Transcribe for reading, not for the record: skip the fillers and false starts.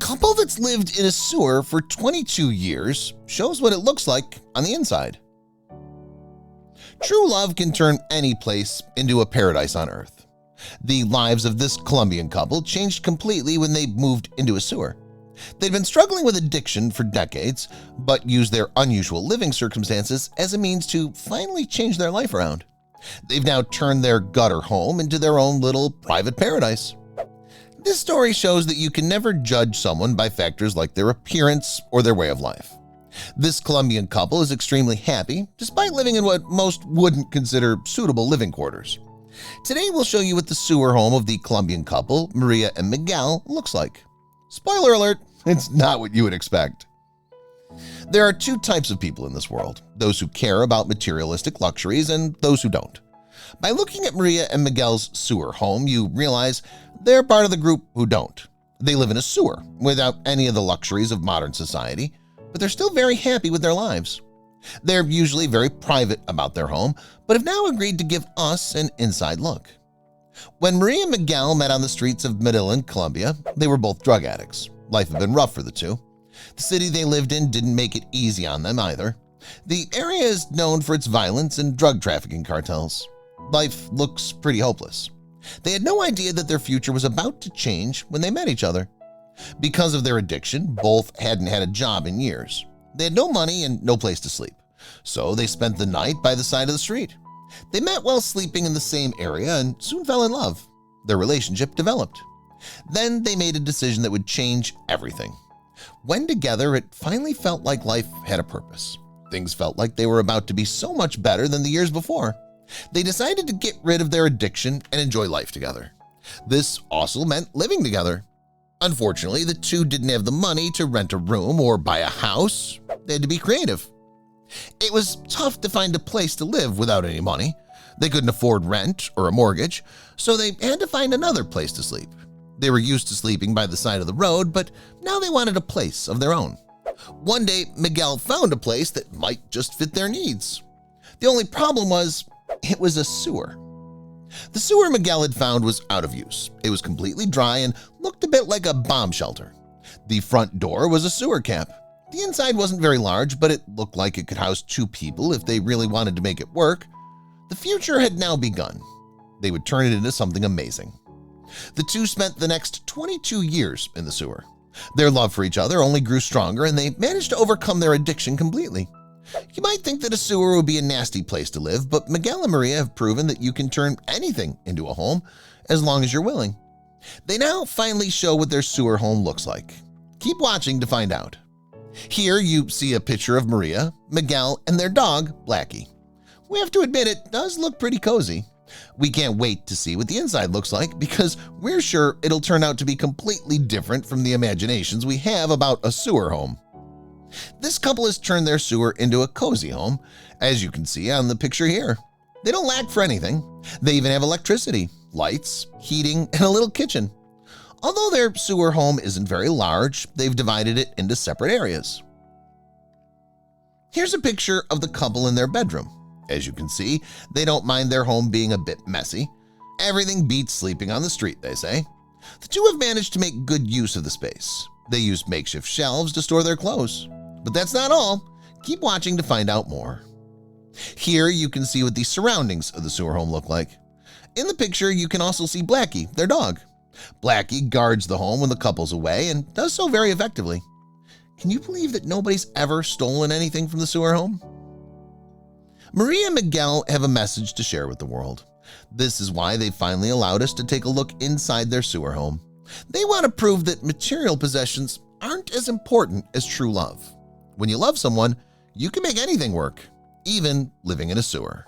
couple that's lived in a sewer for 22 years shows what it looks like on the inside. True love can turn any place into a paradise on earth. The lives of this Colombian couple changed completely when they moved into a sewer. They'd been struggling with addiction for decades, but used their unusual living circumstances as a means to finally change their life around. They've now turned their gutter home into their own little private paradise. This story shows that you can never judge someone by factors like their appearance or their way of life. This Colombian couple is extremely happy despite living in what most wouldn't consider suitable living quarters. Today we'll show you what the sewer home of the Colombian couple, Maria and Miguel, looks like. Spoiler alert, it's not what you would expect. There are two types of people in this world, those who care about materialistic luxuries and those who don't. By looking at Maria and Miguel's sewer home, you realize they're part of the group who don't. They live in a sewer without any of the luxuries of modern society, but they're still very happy with their lives. They're usually very private about their home, but have now agreed to give us an inside look. When Maria and Miguel met on the streets of Medellin, Colombia, they were both drug addicts. Life had been rough for the two. The city they lived in didn't make it easy on them either. The area is known for its violence and drug trafficking cartels. Life looks pretty hopeless. They had no idea that their future was about to change when they met each other. Because of their addiction, both hadn't had a job in years. They had no money and no place to sleep, so they spent the night by the side of the street. They met while sleeping in the same area and soon fell in love. Their relationship developed. Then they made a decision that would change everything. When together, it finally felt like life had a purpose. Things felt like they were about to be so much better than the years before. They decided to get rid of their addiction and enjoy life together. This also meant living together. Unfortunately, the two didn't have the money to rent a room or buy a house. They had to be creative. It was tough to find a place to live without any money. They couldn't afford rent or a mortgage, so they had to find another place to sleep. They were used to sleeping by the side of the road, but now they wanted a place of their own. One day, Miguel found a place that might just fit their needs. The only problem was, it was a sewer. The sewer Miguel had found was out of use. It was completely dry and looked a bit like a bomb shelter. The front door was a sewer cap. The inside wasn't very large, but it looked like it could house two people if they really wanted to make it work. The future had now begun. They would turn it into something amazing. The two spent the next 22 years in the sewer. Their love for each other only grew stronger, and they managed to overcome their addiction completely. You might think that a sewer would be a nasty place to live, but Miguel and Maria have proven that you can turn anything into a home as long as you're willing. They now finally show what their sewer home looks like. Keep watching to find out. Here you see a picture of Maria, Miguel, and their dog, Blackie. We have to admit it does look pretty cozy. We can't wait to see what the inside looks like because we're sure it'll turn out to be completely different from the imaginations we have about a sewer home. This couple has turned their sewer into a cozy home, as you can see on the picture here. They don't lack for anything. They even have electricity, lights, heating, and a little kitchen. Although their sewer home isn't very large, they've divided it into separate areas. Here's a picture of the couple in their bedroom. As you can see, they don't mind their home being a bit messy. Everything beats sleeping on the street, they say. The two have managed to make good use of the space. They use makeshift shelves to store their clothes. But that's not all. Keep watching to find out more. Here you can see what the surroundings of the sewer home look like. In the picture, you can also see Blackie, their dog. Blackie guards the home when the couple's away and does so very effectively. Can you believe that nobody's ever stolen anything from the sewer home? Maria and Miguel have a message to share with the world. This is why they finally allowed us to take a look inside their sewer home. They want to prove that material possessions aren't as important as true love. When you love someone, you can make anything work, even living in a sewer.